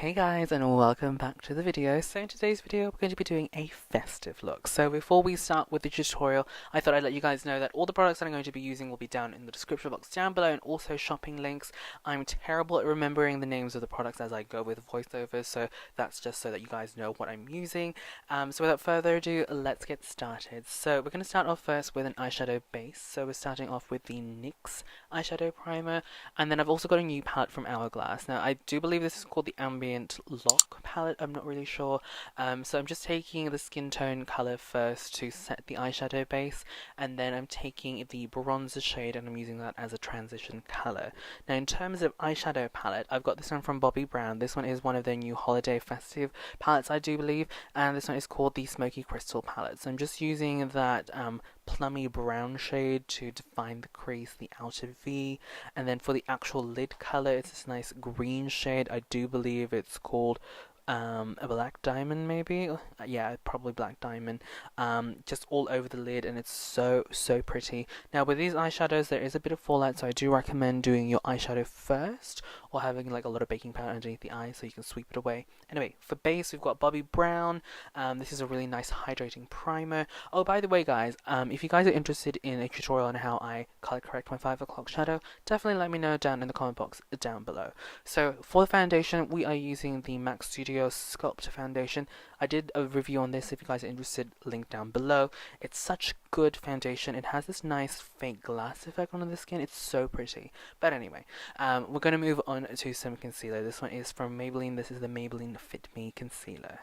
Hey guys, and welcome back to the video. So in today's video we're going to be doing a festive look. So before we start with the tutorial, I thought I'd let you guys know that all the products that I'm going to be using will be down in the description box down below, and also shopping links. I'm terrible at remembering the names of the products as I go with voiceovers, so that's just so that you guys know what I'm using. So without further ado, let's get started. So we're going to start off first with an eyeshadow base. So we're starting off with the NYX eyeshadow primer, and then I've also got a new palette from Hourglass. Now I do believe this is called the Ambient lock palette, I'm not really sure. So I'm just taking the skin tone color first to set the eyeshadow base, and then I'm taking the bronzer shade and I'm using that as a transition color. Now in terms of eyeshadow palette, I've got this one from Bobbi Brown. This one is one of their new holiday festive palettes, I do believe, and this one is called the Smoky crystal palette. So I'm just using that plummy brown shade to define the crease, the outer V, and then for the actual lid color, it's this nice green shade. I do believe it's called a black diamond, maybe. Yeah, probably black diamond. Just all over the lid, and it's so pretty. Now with these eyeshadows there is a bit of fallout, so I do recommend doing your eyeshadow first, or having like a lot of baking powder underneath the eye so you can sweep it away. Anyway, for base we've got Bobbi Brown. This is a really nice hydrating primer. Oh, by the way guys, if you guys are interested in a tutorial on how I color correct my 5 o'clock shadow, definitely let me know down in the comment box down below. So for the foundation, we are using the MAC Studio Sculpt foundation. I did a review on this if you guys are interested, link down below. It's such good foundation. It has this nice fake glass effect on the skin. It's so pretty. But anyway, we're going to move on to some concealer. This one is from Maybelline. This is the Maybelline Fit Me concealer.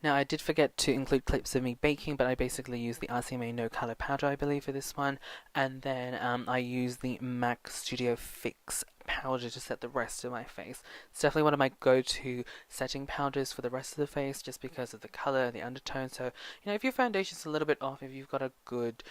Now I did forget to include clips of me baking, but I basically used the RCMA No Color Powder, I believe, for this one, and then I used the MAC Studio Fix powder to set the rest of my face. It's definitely one of my go-to setting powders for the rest of the face, just because of the color, the undertone. So, you know, if your foundation's a little bit off, if you've got a good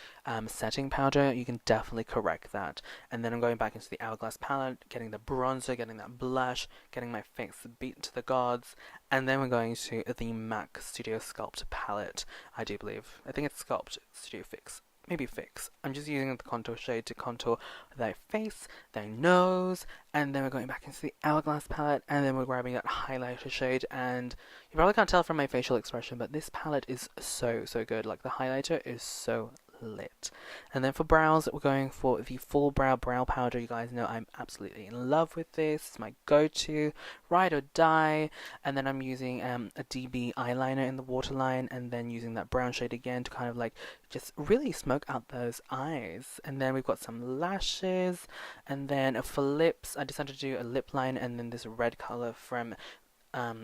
setting powder, you can definitely correct that. And then I'm going back into the Hourglass palette, getting the bronzer, getting that blush, getting my face beaten to the gods, and then we're going to the MAC Studio Sculpt palette, I do believe. I think it's Sculpt Studio Fix. Maybe Fix. I'm just using the contour shade to contour their face, their nose, and then we're going back into the Hourglass palette, and then we're grabbing that highlighter shade. And you probably can't tell from my facial expression, but this palette is so good. Like, the highlighter is so lit. And then for brows, we're going for the full brow powder. You guys know I'm absolutely in love with this. It's my go-to, ride or die. And then I'm using a DB eyeliner in the waterline, and then using that brown shade again to kind of like just really smoke out those eyes. And then we've got some lashes, and then for lips I decided to do a lip line, and then this red color from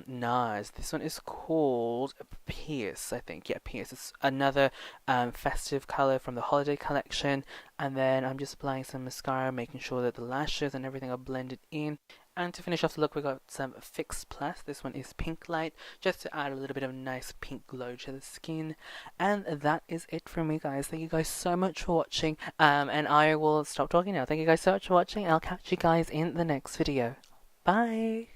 Nars. This one is called Pierce, I think. Yeah, Pierce. It's another festive color from the holiday collection. And then I'm just applying some mascara, making sure that the lashes and everything are blended in. And to finish off the look, we got some Fix Plus. This one is Pink Light, just to add a little bit of nice pink glow to the skin. And that is it from me, guys. Thank you guys so much for watching. And I will stop talking now. Thank you guys so much for watching. I'll catch you guys in the next video. Bye!